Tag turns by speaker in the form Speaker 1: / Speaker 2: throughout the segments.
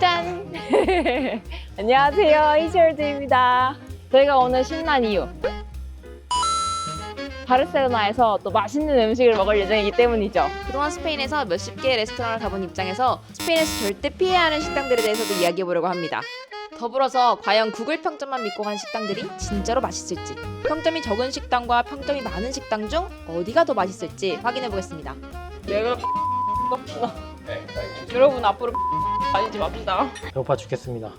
Speaker 1: 짠! 안녕하세요, 이지월드입니다. 저희가 오늘 신난 이유, 바르셀로나에서 또 맛있는 음식을 먹을 예정이기 때문이죠.
Speaker 2: 그동안 스페인에서 몇십 개의 레스토랑을 가본 입장에서 스페인에서 절대 피해야 하는 식당들에 대해서도 이야기해보려고 합니다. 더불어서 과연 구글 평점만 믿고 간 식당들이 진짜로 맛있을지, 평점이 적은 식당과 평점이 많은 식당 중 어디가 더 맛있을지 확인해보겠습니다.
Speaker 1: 내가 먹구나. 여러분 앞으로 다니지 맙시다.
Speaker 3: 배고파 죽겠습니다.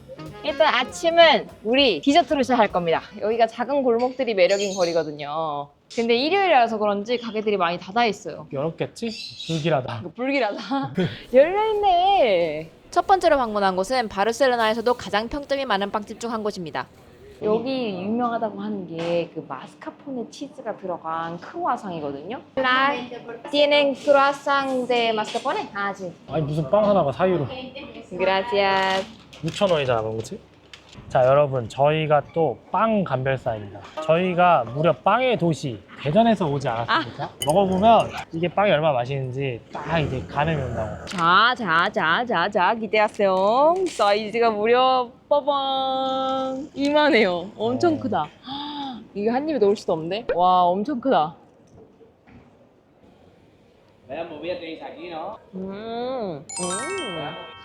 Speaker 1: 일단 아침은 우리 디저트로 시작할 겁니다. 여기가 작은 골목들이 매력인 거리거든요. 근데 일요일이라서 그런지 가게들이 많이 닫아 있어요.
Speaker 3: 열었겠지? 불길하다.
Speaker 1: 이거 불길하다. 열려있네.
Speaker 2: 첫 번째로 방문한 곳은 바르셀로나에서도 가장 평점이 많은 빵집 중 한 곳입니다.
Speaker 1: 여기 유명하다고 하는 게 그 마스카포네 치즈가 들어간 크루아상이거든요. La tienen croissant de mascarpone? 아, 지.
Speaker 3: 아니 무슨 빵 하나가 사유로
Speaker 1: Gracias.
Speaker 3: 6,000원이잖아 그렇지? 자 여러분 저희가 또 빵 감별사입니다. 저희가 무려 빵의 도시 대전에서 오지 않았습니까? 먹어보면 이게 빵이 얼마나 맛있는지 딱 이제 가늠이 온다고.
Speaker 1: 자, 기대하세요. 사이즈가 무려 빠방 이만해요. 엄청 크다. 이게 한 입에 넣을 수도 없는데? 와, 엄청 크다.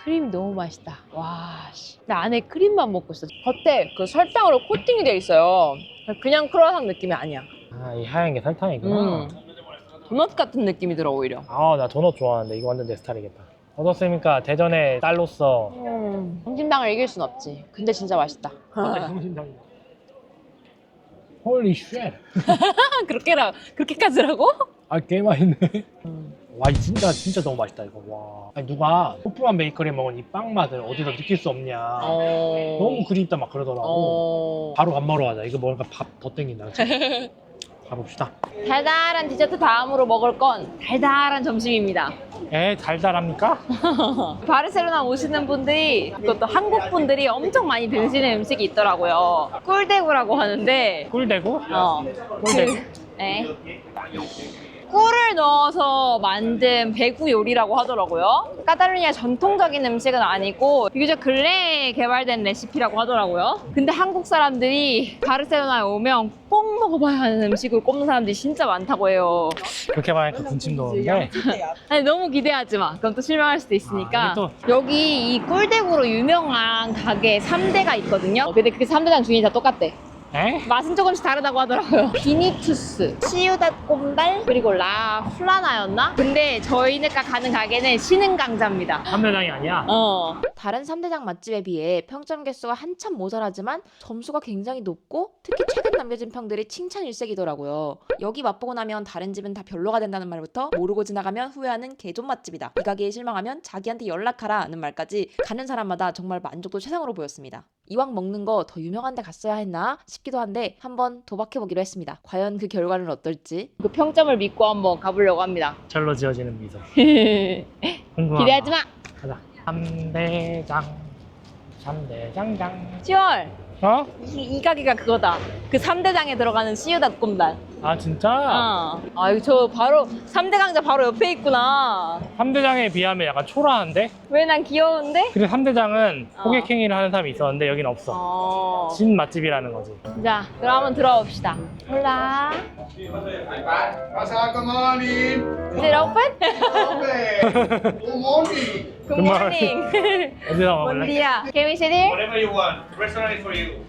Speaker 1: 크림이 너무 맛있다. 와, 씨. 나 안에 크림만 먹고 있어. 겉에 그 설탕으로 코팅이 돼 있어요. 그냥 크루아상 느낌이 아니야.
Speaker 3: 아 이 하얀 게 설탕이구나.
Speaker 1: 도넛 같은 느낌이 들어, 오히려.
Speaker 3: 아 나 도넛 좋아하는데 이거 완전 내 스타일이겠다. 어떻습니까? 대전의 딸로서.
Speaker 1: 성심당을 이길 순 없지. 근데 진짜 맛있다.
Speaker 3: 홀리 쉣.
Speaker 1: 그렇게까지라고?
Speaker 3: 아 꽤 맛있네. 와 진짜 너무 맛있다 이거. 와. 아니 누가 호프만 베이커리에 먹은 이 빵 맛을 어디서 느낄 수 없냐. 너무 그립다 막 그러더라고. 바로 밥 먹으러 가자. 이거 먹으니까 밥 더 땡긴다. 그치? 가봅시다.
Speaker 1: 달달한 디저트 다음으로 먹을 건 달달한 점심입니다.
Speaker 3: 달달합니까?
Speaker 1: 바르셀로나 오시는 분들이, 그것도 한국 분들이 엄청 많이 드시는 음식이 있더라고요. 꿀대구라고 하는데,
Speaker 3: 꿀대구?
Speaker 1: 꿀대구? 네. 꿀을 넣어서 만든 배구 요리라고 하더라고요. 카탈루니아 전통적인 음식은 아니고 비교적 근래에 개발된 레시피라고 하더라고요. 근데 한국 사람들이 바르셀로나에 오면 꼭 먹어봐야 하는 음식을 꼽는 사람들이 진짜 많다고 해요.
Speaker 3: 그렇게 말하니까 군침 도는데.
Speaker 1: 아니, 너무 기대하지 마. 그럼 또 실망할 수도 있으니까. 여기 이 꿀대구로 유명한 가게 3대가 있거든요. 근데 그 3대장 주인이 다 똑같대. 맛은 조금씩 다르다고 하더라고요. 비니투스, 시우닷 꼼달, 그리고 라 플라나였나? 근데 저희가 가는 가게는 신흥강자입니다.
Speaker 3: 3대장이 아니야?
Speaker 2: 다른 3대장 맛집에 비해 평점 개수가 한참 모자라지만 점수가 굉장히 높고 특히 최근 남겨진 평들이 칭찬 일색이더라고요. 여기 맛보고 나면 다른 집은 다 별로가 된다는 말부터 모르고 지나가면 후회하는 개존 맛집이다. 이 가게에 실망하면 자기한테 연락하라 하는 말까지 가는 사람마다 정말 만족도 최상으로 보였습니다. 이왕 먹는 거 더 유명한 데 갔어야 했나 싶기도 한데 한번 도박해보기로 했습니다. 과연 그 결과는 어떨지.
Speaker 1: 그 평점을 믿고 한번 가보려고 합니다.
Speaker 3: 절로 지어지는 미소. 궁금하다.
Speaker 1: 기대하지 마!
Speaker 3: 가자. 3대장.
Speaker 1: 10월!
Speaker 3: 어?
Speaker 1: 이 가게가 그거다. 그 3대장에 들어가는 시우닷 꼼달.
Speaker 3: 아 진짜?
Speaker 1: 아, 이거 저 바로 3대 강자 바로 옆에 있구나.
Speaker 3: 3대장에 비하면 약간 초라한데?
Speaker 1: 왜 난 귀여운데?
Speaker 3: 그리고 3대장은 호객행위를 하는 사람이 있었는데 여긴 없어. 진 맛집이라는 거지.
Speaker 1: 자, 그럼 한번 들어봅시다. 홀라.
Speaker 4: Pasa, good morning.
Speaker 1: Is it open?
Speaker 4: Good morning.
Speaker 1: Good morning.
Speaker 3: 어디서
Speaker 1: Buen
Speaker 3: 먹을래?
Speaker 1: día. Can we sit here?
Speaker 4: Whatever you want. The restaurant is for you.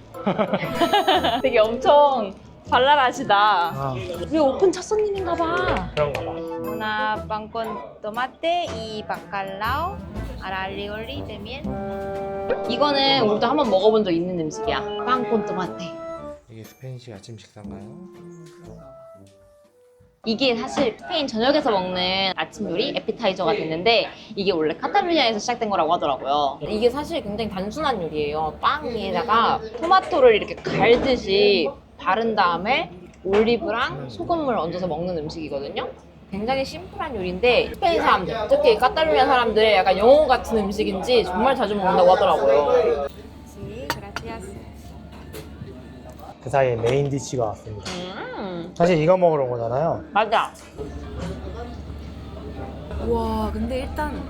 Speaker 1: 되게 엄청 발랄하시다.
Speaker 3: 아,
Speaker 1: 우리 오픈 첫 손님인가 봐.
Speaker 3: 그런가 봐.
Speaker 1: Una pan con tomate y bacalao al alioli de miel. 이거는 우리도 한번 먹어본 적 있는 음식이야. pan con tomate.
Speaker 5: 이게 스페인식 아침 식사인가요?
Speaker 1: 이게 사실 스페인 전역에서 먹는 아침 요리 에피타이저가 됐는데 이게 원래 카탈루냐에서 시작된 거라고 하더라고요. 이게 사실 굉장히 단순한 요리예요. 빵 위에다가 토마토를 이렇게 갈듯이 바른 다음에 올리브랑 소금을 얹어서 먹는 음식이거든요. 굉장히 심플한 요리인데 스페인 사람들, 특히 카탈루냐 사람들의 약간 영웅 같은 음식인지 정말 자주 먹는다고 하더라고요.
Speaker 3: 그 사이에 메인 디쉬가 왔습니다. 사실 이거 먹으러 온 거잖아요.
Speaker 1: 맞아.
Speaker 2: 와 근데 일단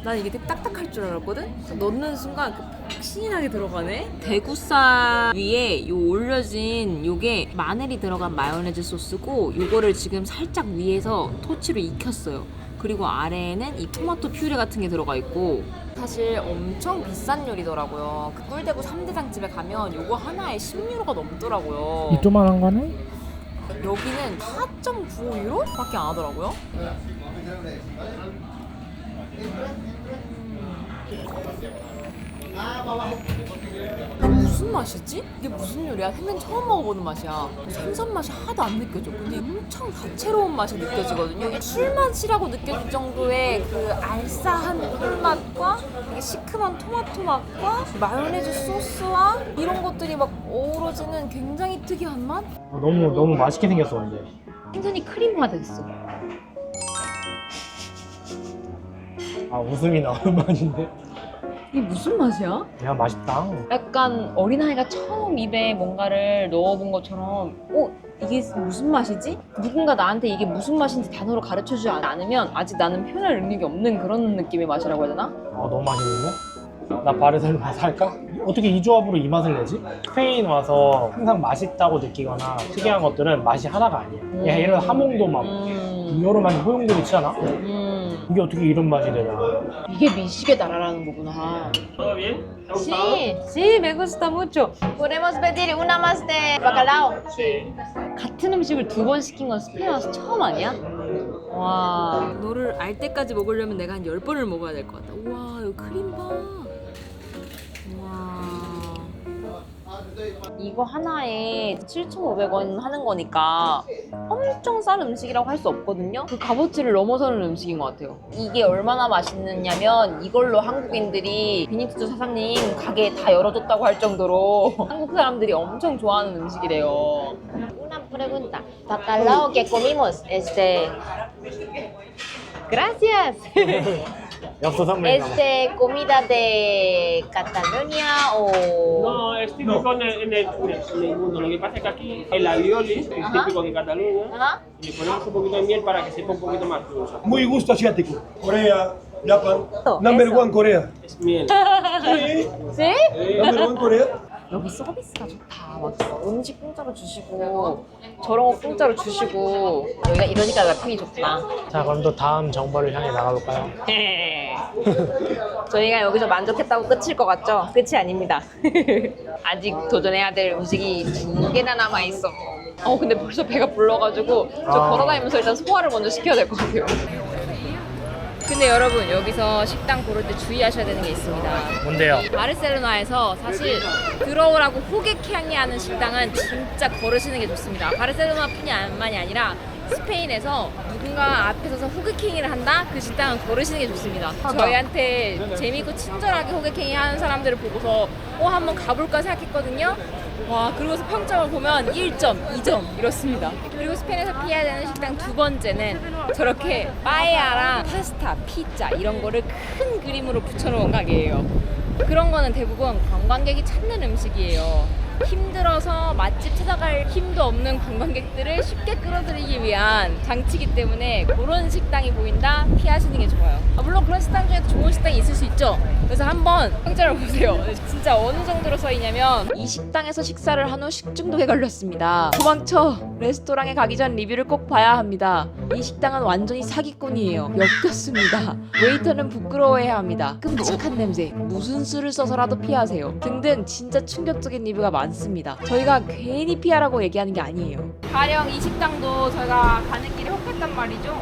Speaker 1: 난 이게 되게 딱딱할 줄 알았거든? 그래서 넣는 순간 신이 나게 들어가네? 대구살 위에 요 올려진 요게 마늘이 들어간 마요네즈 소스고 요거를 지금 살짝 위에서 토치로 익혔어요. 그리고 아래에는 이 토마토 퓨레 같은 게 들어가 있고 사실 엄청 비싼 요리더라고요. 그 꿀대구 3대장 집에 가면 요거 하나에 10유로가 넘더라고요.
Speaker 3: 조만한 거는?
Speaker 1: 여기는 4.95유로? 밖에 안 하더라고요. 무슨 맛이지? 이게 무슨 요리야? 생전 처음 먹어보는 맛이야. 생선 맛이 하나도 안 느껴져. 근데 엄청 다채로운 맛이 느껴지거든요. 이게 술맛이라고 느껴질 정도의 그 알싸한 꿀맛과 되게 시큼한 토마토 맛과 마요네즈 소스와 이런 것들이 막 어우러지는 굉장히 특이한 맛?
Speaker 3: 너무 맛있게 생겼어 근데.
Speaker 1: 생선이 크림화됐어.
Speaker 3: 아 웃음이 나오는 맛인데.
Speaker 1: 이게 무슨 맛이야?
Speaker 3: 야 맛있다.
Speaker 1: 약간 어린아이가 처음 입에 뭔가를 넣어본 것처럼 이게 무슨 맛이지? 누군가 나한테 이게 무슨 맛인지 단어로 가르쳐주지 않으면 아직 나는 표현할 능력이 없는 그런 느낌의 맛이라고 해야 되나?
Speaker 3: 너무 맛있는데? 나 바르셀로나 살까? 어떻게 이 조합으로 이 맛을 내지? 스페인 와서 항상 맛있다고 느끼거나 특이한 것들은 맛이 하나가 아니야. 야, 이런 하몽도 막 여러 맛이 호용돌이 치잖아? 이게 어떻게 이런 맛이 되냐.
Speaker 1: 이게 미식의 나라라는 거구나.
Speaker 4: ¿Todo bien? ¿Te ha gustado?
Speaker 1: Sí, sí, me gusta mucho. Podemos pedir una más de bacalao.
Speaker 4: Sí.
Speaker 1: 같은 음식을 두 번 시킨 건 스페인 와서 처음 아니야? 와. 너를 알 때까지 먹으려면 내가 한 10번을 먹어야 될 것 같다. 우와, 이거 크림 봐. 와. 이거 하나에 7,500원 하는 거니까 엄청 싼 음식이라고 할 수 없거든요. 그 값어치를 넘어서는 음식인 것 같아요. 이게 얼마나 맛있느냐면 이걸로 한국인들이 비니투 사장님 가게 다 열어줬다고 할 정도로 한국 사람들이 엄청 좋아하는 음식이래요. Una pregunta. Bacalao que comimos, Gracias.
Speaker 3: 엽서 선물인가 봐.
Speaker 1: Comida de Cataluña o
Speaker 6: No, es típico en el mundo. Lo que pasa es que aquí el alioli es típico de Cataluña.
Speaker 1: Ajá.
Speaker 6: Y le ponemos un poquito de miel para que sepa un poquito más dulce.
Speaker 7: Muy gusto asiático. Corea, Japan.
Speaker 1: Eso.
Speaker 7: Number one Corea.
Speaker 6: Es miel.
Speaker 7: Sí.
Speaker 1: ¿Sí?
Speaker 7: Number one Corea.
Speaker 1: 여기 서비스가 좋다. 막 음식 공짜로 주시고 저런 거 공짜로 주시고 여기가 이러니까 나 평이 좋구나.
Speaker 3: 자 그럼 또 다음 정보를 향해 나가볼까요?
Speaker 1: 저희가 여기서 만족했다고 끝일 것 같죠? 끝이 아닙니다. 아직 도전해야 될 음식이 2개나 남아있어. 근데 벌써 배가 불러가지고 저 걸어다니면서 일단 소화를 먼저 시켜야 될 것 같아요. 근데 여러분 여기서 식당 고를 때 주의하셔야 되는 게 있습니다.
Speaker 3: 뭔데요?
Speaker 1: 바르셀로나에서 사실 들어오라고 호객행위 하는 식당은 진짜 거르시는 게 좋습니다. 바르셀로나뿐만이 아니라 스페인에서 누군가 앞에 서서 호객행위를 한다? 그 식당은 거르시는 게 좋습니다. 저희한테 재밌고 친절하게 호객행위 하는 사람들을 보고서 한번 가볼까 생각했거든요. 와, 그러고서 평점을 보면 1점, 2점 이렇습니다. 그리고 스페인에서 피해야 되는 식당 두 번째는 저렇게 빠에야랑 파스타, 피자 이런 거를 큰 그림으로 붙여놓은 가게예요. 그런 거는 대부분 관광객이 찾는 음식이에요. 힘들어서 맛집 찾아갈 힘도 없는 관광객들을 쉽게 끌어들이기 위한 장치이기 때문에 그런 식당이 보인다? 피하시는 게 좋아요. 물론 그런 식당 중에도 좋은 식당이 있을 수 있죠. 그래서 한번 평점을 보세요. 진짜 어느 정도로 써있냐면
Speaker 2: 이 식당에서 식사를 한 후 식중독에 걸렸습니다. 도망쳐! 레스토랑에 가기 전 리뷰를 꼭 봐야 합니다. 이 식당은 완전히 사기꾼이에요. 역겹습니다. 웨이터는 부끄러워해야 합니다. 끔찍한 냄새, 무슨 수를 써서라도 피하세요. 등등 진짜 충격적인 리뷰가 많습니다. 저희가 괜히 피하라고 얘기하는 게 아니에요.
Speaker 1: 가령 이 식당도 저희가 가는 길에 혹했단 말이죠.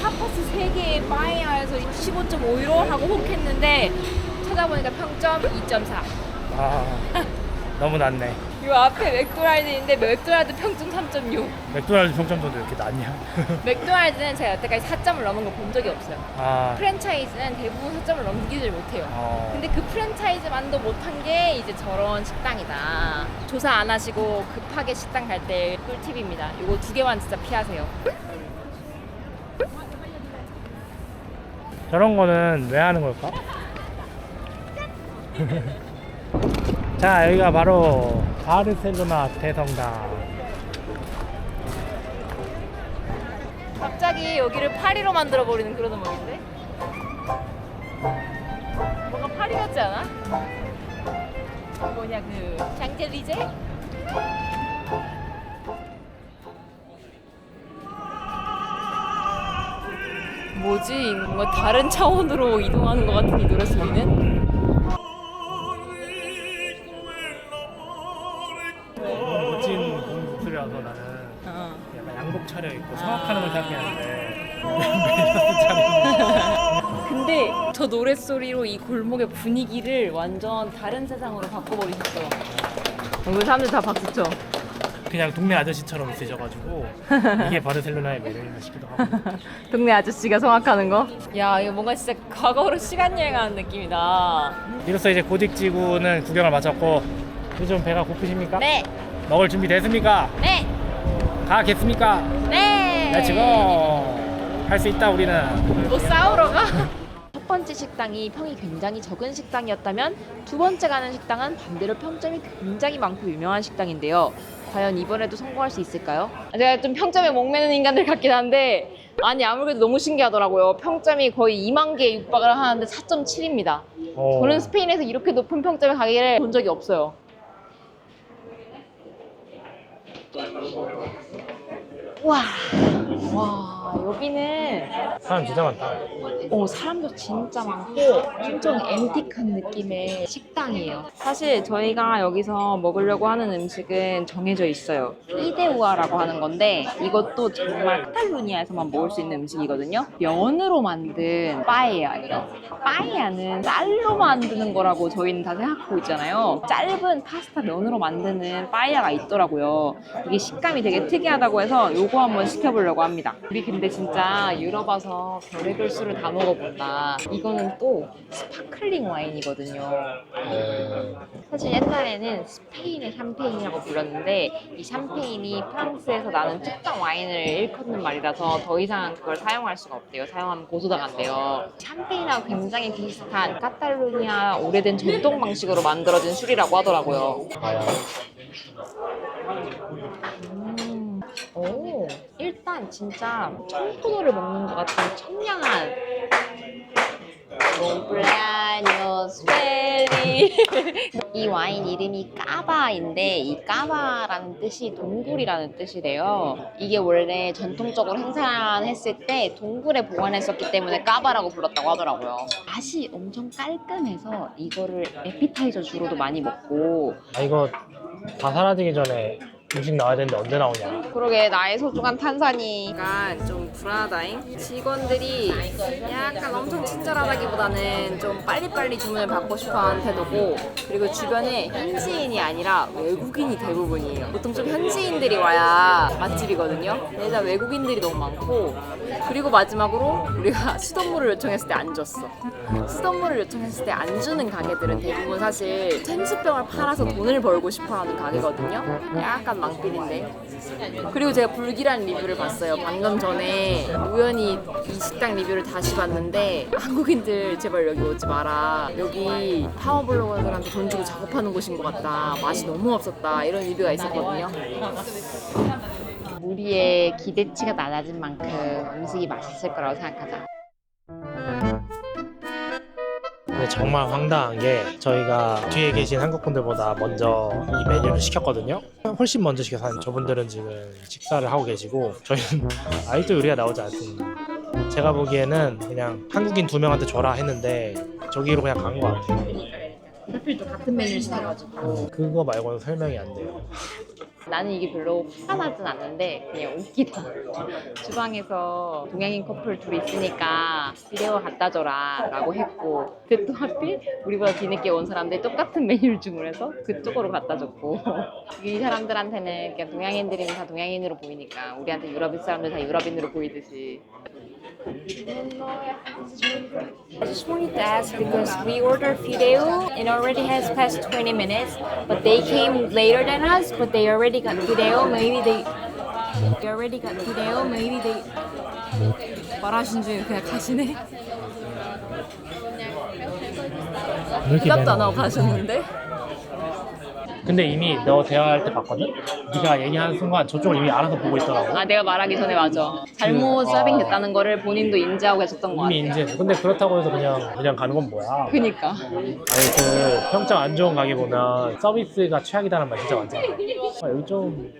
Speaker 1: 타파스 3개에 빠에야에서 15.5유로 하고 혹했는데 찾아보니까 평점 2.4.
Speaker 3: 너무 낮네.
Speaker 1: 요 앞에 맥도날드인데 맥도날드 평점 3.6.
Speaker 3: 맥도날드 평점도 이렇게 낮냐?
Speaker 1: 맥도날드는 제가 여태까지 4점을 넘은 거 본 적이 없어요. 프랜차이즈는 대부분 4점을 넘기질 못해요. 근데 그 프랜차이즈만도 못한 게 이제 저런 식당이다. 조사 안 하시고 급하게 식당 갈 때 꿀팁입니다. 요거 2개만 진짜 피하세요.
Speaker 3: 저런 거는 왜 하는 걸까? 자 여기가 바로 바르셀로나 대성당.
Speaker 1: 갑자기 여기를 파리로 만들어 버리는 그런 음악인데? 파리 같지 않아? 뭐냐 그 샹젤리제? 뭐지? 뭔가 다른 차원으로 이동하는 것 같은 이 노래 소리는?
Speaker 3: 멋진 목소리라서 나는 약간 양복 차려입고 성악하는 걸 생각했는데
Speaker 1: 근데 저 노랫소리로 이 골목의 분위기를 완전 다른 세상으로 바꿔버리셨어. 오늘 사람들 다 박수쳐.
Speaker 3: 그냥 동네 아저씨처럼 있으셔가지고 이게 바르셀로나의 매력인가 싶기도 하고.
Speaker 1: 동네 아저씨가 성악하는 거? 야 이거 뭔가 진짜 과거로 시간 여행하는 느낌이다.
Speaker 3: 이로써 이제 고딕지구는 구경을 마쳤고 요즘 배가 고프십니까?
Speaker 1: 네!
Speaker 3: 먹을 준비 됐습니까?
Speaker 1: 네!
Speaker 3: 가겠습니까?
Speaker 1: 네!
Speaker 3: 렛츠고! 할 수 있다 우리는.
Speaker 1: 뭐 싸우러 가?
Speaker 2: 첫 번째 식당이 평이 굉장히 적은 식당이었다면 두 번째 가는 식당은 반대로 평점이 굉장히 많고 유명한 식당인데요. 과연 이번에도 성공할 수 있을까요?
Speaker 1: 제가 좀 평점에 목매는 인간들 같긴 한데 아니 아무래도 너무 신기하더라고요. 평점이 거의 2만 개에 육박을 하는데 4.7입니다. 저는 스페인에서 이렇게 높은 평점의 가게를 본 적이 없어요. 와 여기는
Speaker 3: 사람 진짜 많다.
Speaker 1: 사람도 진짜 많고 엄청 앤틱한 느낌의 식당이에요. 사실 저희가 여기서 먹으려고 하는 음식은 정해져 있어요. 피데우아라고 하는 건데 이것도 정말 카탈루니아에서만 먹을 수 있는 음식이거든요. 면으로 만든 빠에야예요. 빠에야는 쌀로 만드는 거라고 저희는 다 생각하고 있잖아요. 짧은 파스타 면으로 만드는 빠에야가 있더라고요. 이게 식감이 되게 특이하다고 해서 요거 한번 시켜보려고 합니다. 우리 근데 진짜 유럽 와서 별의별 술을 다 먹어본다. 이거는 또 스파클링 와인이거든요. 사실 옛날에는 스페인의 샴페인이라고 불렀는데 이 샴페인이 프랑스에서 나는 특정 와인을 일컫는 말이라서 더 이상 그걸 사용할 수가 없대요. 사용하면 고소당한대요. 샴페인하고 굉장히 비슷한 카탈루니아 오래된 전통 방식으로 만들어진 술이라고 하더라고요. 오, 일단 진짜 청포도를 먹는 것 같은 청량한 몽블라뇨스 펠리 이 와인 이름이 까바인데 이 까바라는 뜻이 동굴이라는 뜻이래요. 이게 원래 전통적으로 행사했을 때 동굴에 보관했었기 때문에 까바라고 불렀다고 하더라고요. 맛이 엄청 깔끔해서 이거를 에피타이저 주로도 많이 먹고
Speaker 3: 아 이거 다 사라지기 전에 음식 나와야 되는데 언제 나오냐.
Speaker 1: 그러게 나의 소중한 탄산이 약간 좀 불안하다잉. 직원들이 약간 엄청 친절하다기보다는 좀 빨리빨리 주문을 받고 싶어하는 태도고 그리고 주변에 현지인이 아니라 외국인이 대부분이에요. 보통 좀 현지인들이 와야 맛집이거든요. 일단 외국인들이 너무 많고 그리고 마지막으로 우리가 수돗물을 요청했을 때 안 줬어. 수돗물을 요청했을 때 안 주는 가게들은 대부분 사실 템스병을 팔아서 돈을 벌고 싶어하는 가게거든요. 약간 망필인데. 그리고 제가 불길한 리뷰를 봤어요. 방금 전에 우연히 이 식당 리뷰를 다시 봤는데 한국인들 제발 여기 오지 마라. 여기 파워블로거들한테 돈 주고 작업하는 곳인 것 같다. 맛이 너무 없었다. 이런 리뷰가 있었거든요. 우리의 기대치가 낮아진 만큼 음식이 맛있을 거라고 생각하자.
Speaker 3: 근데 정말 황당한 게 저희가 뒤에 계신 한국분들보다 먼저 이 메뉴를 시켰거든요. 훨씬 먼저 시켜서 한 저분들은 지금 식사를 하고 계시고 저희는 아직도 요리가 나오지 않습니다. 제가 보기에는 그냥 한국인 2명한테 줘라 했는데 저기로 그냥 간 것 같아요.
Speaker 1: 하필 또 같은 메뉴를 시켜가지고
Speaker 3: 그거 말고는 설명이 안 돼요.
Speaker 1: 나는 이게 별로 화가 나진 않는데 그냥 웃기다. 주방에서 동양인 커플 둘이 있으니까 비데오 갖다 줘라 라고 했고 근데 또 하필 우리보다 뒤늦게 온 사람들이 똑같은 메뉴를 주문해서 그쪽으로 갖다 줬고 이 사람들한테는 그냥 동양인들이면 다 동양인으로 보이니까 우리한테 유럽인 사람들 다 유럽인으로 보이듯이. I just wanted to ask because we ordered fideo and already has passed 20 minutes, but they came later than us, but they already got fideo. Maybe they already got fideo. Maybe they 말하신 중에 그냥 가시네.
Speaker 3: 왜 이렇게
Speaker 1: 대답도 안
Speaker 3: 매너?
Speaker 1: 하고 가셨는데?
Speaker 3: 근데 이미 너 대화할 때 봤거든? 네가 얘기하는 순간 저쪽을 이미 알아서 보고 있더라고.
Speaker 1: 아 내가 말하기 전에 맞아. 잘못 서빙 됐다는 거를 본인도 인지하고 계셨던 것 같아.
Speaker 3: 이미 인지. 근데 그렇다고 해서 그냥 가는 건 뭐야?
Speaker 1: 그니까.
Speaker 3: 아니 그 평점 안 좋은 가게 보면 서비스가 최악이다는 말 진짜 많잖아. 아, 여기 좀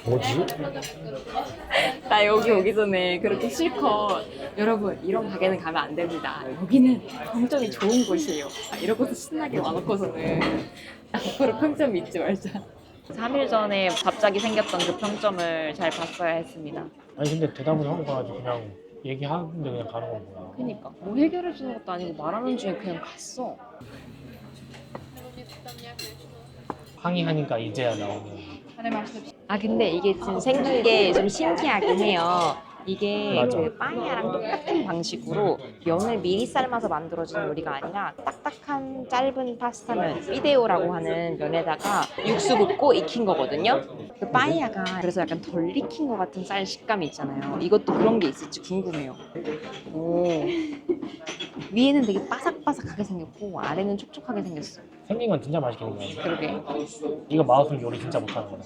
Speaker 3: 뭐지?
Speaker 1: 나 여기 오기 전에 그렇게 실컷 여러분 이런 가게는 가면 안 됩니다. 여기는 평점이 좋은 곳이에요. 이러고서 신나게 와놓고서는 앞으로 평점 믿지 말자. 3일 전에 갑자기 생겼던 그 평점을 잘 봤어야 했습니다.
Speaker 3: 아니 근데 대답을 하고 가가지고 그냥 얘기하는데 그냥 가는 건 뭐야?
Speaker 1: 그니까 뭐 해결해 주는 것도 아니고 말하는 중에 그냥 갔어.
Speaker 3: 항의하니까 이제야 나오는.
Speaker 1: 아 근데 이게 지금 생긴 게 좀 신기하긴 해요. 이게
Speaker 3: 맞아.
Speaker 1: 그 빠에야랑 똑같은 방식으로 면을 미리 삶아서 만들어진 요리가 아니라 딱딱한 짧은 파스타면 피데오라고 하는 면에다가 육수 붓고 익힌 거거든요. 그 빠에야가 그래서 약간 덜 익힌 것 같은 쌀 식감이 있잖아요. 이것도 그런 게 있을지 궁금해요. 오. 위에는 되게 바삭바삭하게 생겼고 아래는 촉촉하게 생겼어.
Speaker 3: 생긴 건 진짜 맛있게 생겼네.
Speaker 1: 그러게.
Speaker 3: 이거 맛없으면 요리 진짜 못하는 거야.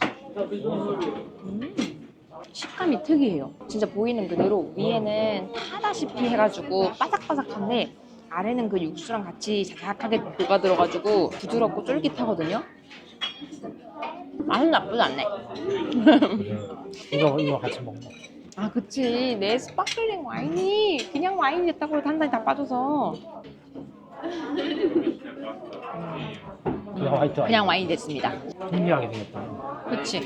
Speaker 1: 식감이 특이해요. 진짜 보이는 그대로 위에는 타다시피 해가지고 바삭바삭한데 아래는 그 육수랑 같이 자작하게 녹아 들어가지고 부드럽고 쫄깃하거든요. 맛은 나쁘지 않네.
Speaker 3: 이거 같이 먹어.
Speaker 1: 아 그치, 내 스파클링 와인이 그냥 와인 됐다고 해도 한 잔이 다 빠져서
Speaker 3: 그냥 화이트 와인.
Speaker 1: 그냥 와인 됐습니다.
Speaker 3: 신기하게 생겼다.
Speaker 1: 그치.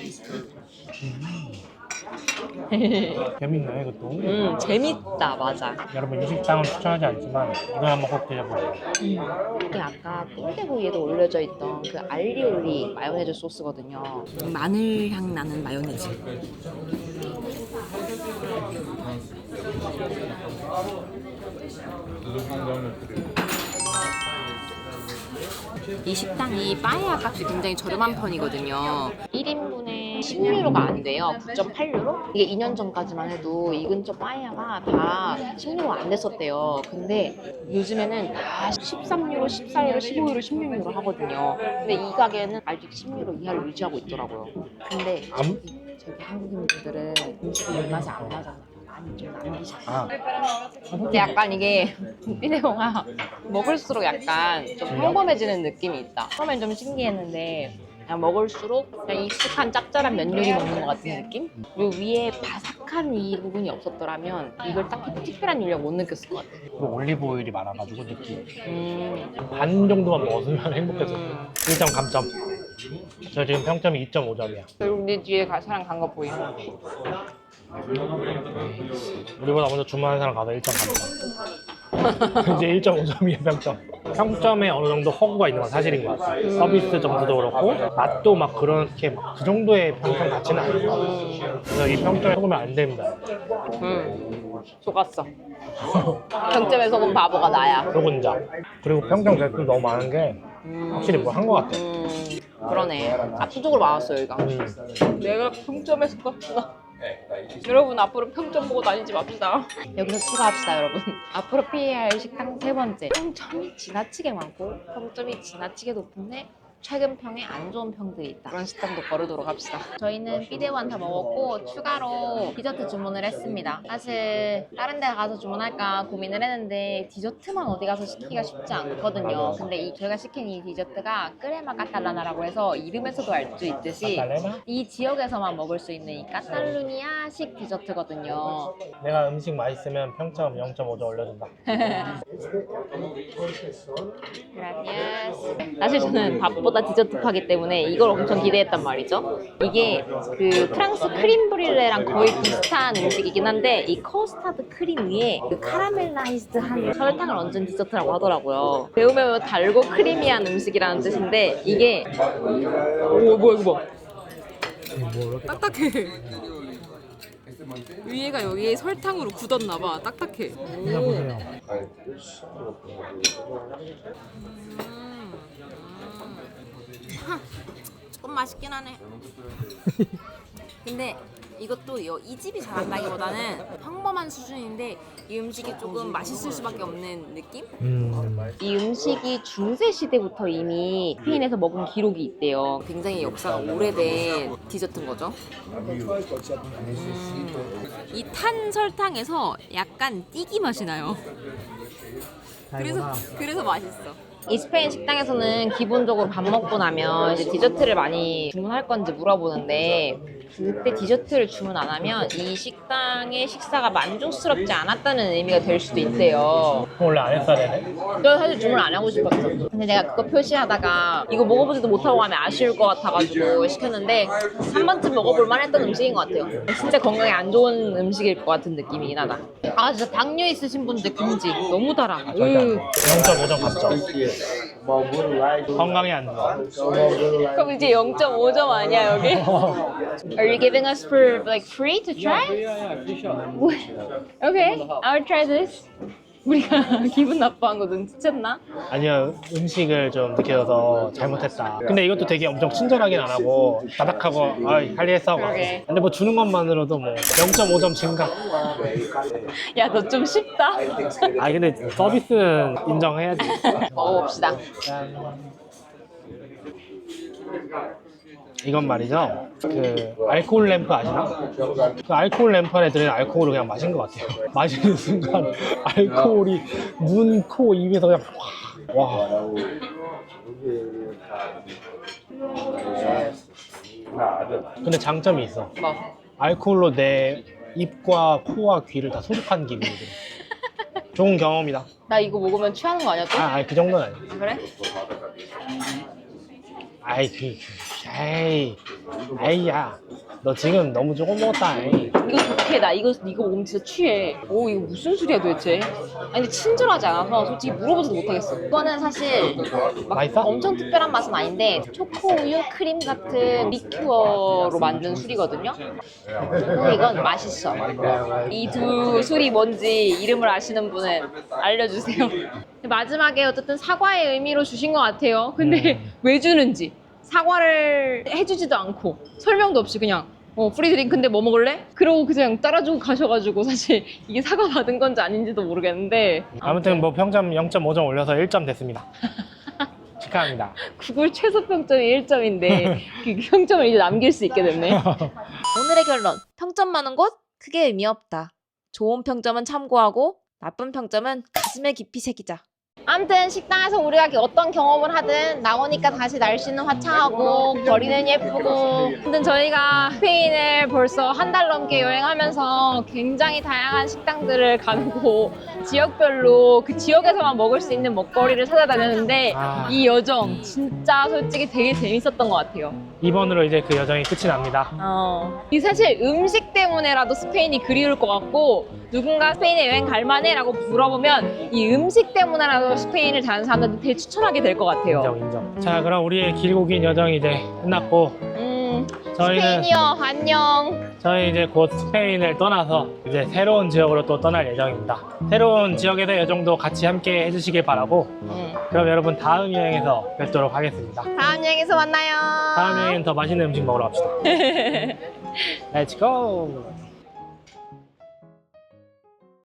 Speaker 3: 재밌네 이것도.
Speaker 1: 재밌다. 맞아.
Speaker 3: 여러분 이 식당은 추천하지 않지만 이거 한번 꼭 드셔보세요.
Speaker 1: 이게 아까 꿀대구이에도 올려져 있던 그 알리올리 마요네즈 소스거든요. 마늘 향 나는 마요네즈. 이 식당이 빠에야 값이 굉장히 저렴한 편이거든요. 1인분에 10유로가 안 돼요. 9.8유로? 이게 2년 전까지만 해도 이 근처 빠에야가 다 10유로가 안 됐었대요. 근데 요즘에는 다 13유로, 14유로, 15유로, 16유로 하거든요. 근데 이 가게는 아직 10유로 이하를 유지하고 있더라고요. 근데 저기 한국인분들은 음식이 입맛에 안 맞았나 많이 좀 남기셨어요.
Speaker 3: 아,
Speaker 1: 근데 약간 이게 피데오가 먹을수록 약간 좀 평범해지는 느낌이 있다. 처음엔 좀 신기했는데 그냥 먹을수록 그냥 익숙한 짭짤한 면 요리 먹는 것 같은 느낌? 요 위에 바삭한 이 부분이 없었더라면 이걸 딱히 특별한 요리가 못 느꼈을 것 같아.
Speaker 3: 그리고 올리브 오일이 많아가지고 느끼.
Speaker 1: 음.
Speaker 3: 반 정도만 먹었으면 행복했어. 1점 감점. 저 지금 평점이 2.5점이야.
Speaker 1: 결국 네 뒤에 사람 간 거 보이네.
Speaker 3: 우리보다 먼저 주문한 사람 가서 1점 감점. 이제 1.5점이야 평점. 평점에 어느 정도 허구가 있는 건 사실인 것 같아. 서비스 정도도 그렇고 맛도 막 그렇게 막 그 정도의 평점 같지는 않아. 그래서 이 평점에 속으면 안 됩니다.
Speaker 1: 속았어. 평점에 속은 바보가 나야.
Speaker 3: 속은자. 그리고 평점 댓글 너무 많은 게 확실히 뭐 한 것 같아.
Speaker 1: 그러네. 압도적으로 많았어 여기가. 내가 평점에 속았구나. 여러분 앞으로 평점 보고 다니지 맙시다. 여기서 추가합시다 여러분. 앞으로 피해야 할 식당 3번째. 평점이 지나치게 많고 평점이 지나치게 높은데 최근 평에 안 좋은 평들이 있다. 그런 식당도 거르도록 합시다. 저희는 피데오한 다 먹었고 추가로 디저트 주문을 했습니다. 사실 다른 데 가서 주문할까 고민을 했는데 디저트만 어디 가서 시키기가 쉽지 않거든요. 근데 저희가 시킨 이 디저트가 크레마 까탈라나라고 해서 이름에서도 알 수 있듯이
Speaker 3: 까탈레나?
Speaker 1: 이 지역에서만 먹을 수 있는 이 카탈루니아식 디저트거든요.
Speaker 3: 내가 음식 맛있으면 평점 0.5점 올려준다.
Speaker 1: 그라시아스. 사실 저는 밥보다 디저트파기 때문에 이걸 엄청 기대했단 말이죠. 이게 그 프랑스 크림 브릴레랑 거의 비슷한 음식이긴 한데 이 커스타드 크림 위에 그 카라멜라이즈드한 설탕을 얹은 디저트라고 하더라고요. 매우 달고 크리미한 음식이라는 뜻인데 이게 오 뭐야 이거 봐. 딱딱해. 위에가 여기에 설탕으로 굳었나봐. 딱딱해.
Speaker 3: 보세요.
Speaker 1: 조금 맛있긴 하네. 근데
Speaker 2: 이것도 이 집이 잘한다기보다는 평범한 수준인데 이 음식이 조금 맛있을 수밖에 없는 느낌?
Speaker 1: 이 음식이 중세 시대부터 이미 스페인에서 먹은 기록이 있대요.
Speaker 2: 굉장히 역사가 오래된 디저트인 거죠. 이 탄 설탕에서 약간 띠기 맛이 나요. 그래서 맛있어.
Speaker 1: 이 스페인 식당에서는 기본적으로 밥 먹고 나면 이제 디저트를 많이 주문할 건지 물어보는데 그때 디저트를 주문 안 하면 이 식당의 식사가 만족스럽지 않았다는 의미가 될 수도 있대요.
Speaker 3: 원래 안 했어야 되네.
Speaker 1: 저 사실 주문 안 하고 싶었어. 근데 내가 그거 표시하다가 이거 먹어보지도 못하고 가면 아쉬울 것 같아가지고 시켰는데 한 번쯤 먹어볼만 했던 음식인 것 같아요. 진짜 건강에 안 좋은 음식일 것 같은 느낌이긴 하다. 아 진짜 당뇨 있으신 분들 금지. 너무 달아.
Speaker 3: 0.5점 감점. 건강에 안 좋아.
Speaker 1: 그럼 이제 0.5점 아니야 여기? Are you giving us for like free to try? Okay, I'll try this. 우리가 기분 나빠한 거 눈치챘나?
Speaker 3: 아니요, 음식을 좀 느껴서 잘못했다. 근데 이것도 되게 엄청 친절하긴 안 하고 다닥하고 할 일 했어.
Speaker 1: 그러게.
Speaker 3: 근데 뭐 주는 것만으로도 뭐 0.5점 증가.
Speaker 1: 야 너 좀 쉽다.
Speaker 3: 아 근데 서비스는 인정해야지.
Speaker 1: 먹어봅시다.
Speaker 3: 이건 말이죠. 그 알코올 램프 아시나? 그 알코올 램프 안에 들어있는 알코올을 그냥 마신 것 같아요. 마시는 순간 알코올이 눈, 코, 입에서 그냥 확. 와. 근데 장점이 있어.
Speaker 1: 뭐?
Speaker 3: 알코올로 내 입과 코와 귀를 다 소독한 기분이 들어. 좋은 경험이다.
Speaker 1: 나 이거 먹으면 취하는 거 아니야 또?
Speaker 3: 아니 그 정도는 아니야.
Speaker 1: 그래?
Speaker 3: 아이야, 너 지금 너무 조금 먹었다. 에이.
Speaker 1: 이거 좋게 나 이거 먹으면 진짜 취해. 오 이거 무슨 술이야 도대체? 아니 근데 친절하지 않아서 솔직히 물어보지도 못하겠어. 이거는 사실 막
Speaker 3: 맛있어?
Speaker 1: 엄청 특별한 맛은 아닌데 초코 우유 크림 같은 리큐어로 만든 술이거든요. 근데 이건 맛있어. 이 두 술이 뭔지 이름을 아시는 분은 알려주세요. 마지막에 어쨌든 사과의 의미로 주신 것 같아요. 근데 왜 주는지 사과를 해주지도 않고 설명도 없이 그냥 프리 드링크인데 뭐 먹을래? 그러고 그냥 따라주고 가셔가지고 사실 이게 사과 받은 건지 아닌지도 모르겠는데
Speaker 3: 아무튼 뭐 평점 0.5점 올려서 1점 됐습니다. 축하합니다.
Speaker 1: 구글 최소 평점이 1점인데 그 평점을 이제 남길 수 있게 됐네.
Speaker 2: 오늘의 결론. 평점 많은 곳? 크게 의미 없다. 좋은 평점은 참고하고 나쁜 평점은 가슴에 깊이 새기자.
Speaker 1: 아무튼 식당에서 우리가 어떤 경험을 하든 나오니까 다시 날씨는 화창하고 거리는 예쁘고 아무튼 저희가 스페인을 벌써 한 달 넘게 여행하면서 굉장히 다양한 식당들을 가고 지역별로 그 지역에서만 먹을 수 있는 먹거리를 찾아다녔는데 이 여정 진짜 솔직히 되게 재밌었던 것 같아요.
Speaker 3: 이번으로 이제 그 여정이 끝이 납니다.
Speaker 1: 이 사실 음식 때문에라도 스페인이 그리울 것 같고 누군가 스페인에 여행 갈만해? 라고 물어보면 이 음식 때문에라도 스페인을 다른 사람들한테 되게 추천하게 될 것 같아요.
Speaker 3: 인정. 자, 그럼 우리의 길고 긴 여정이 이제 끝났고 저희는
Speaker 1: 스페인이요 안녕.
Speaker 3: 저희 이제 곧 스페인을 떠나서 이제 새로운 지역으로 또 떠날 예정입니다. 새로운 지역에서 여정도 같이 함께 해주시길 바라고 그럼 여러분 다음 여행에서 뵙도록 하겠습니다.
Speaker 1: 다음 여행에서 만나요.
Speaker 3: 다음 여행은 더 맛있는 음식 먹으러 갑시다. Let's go!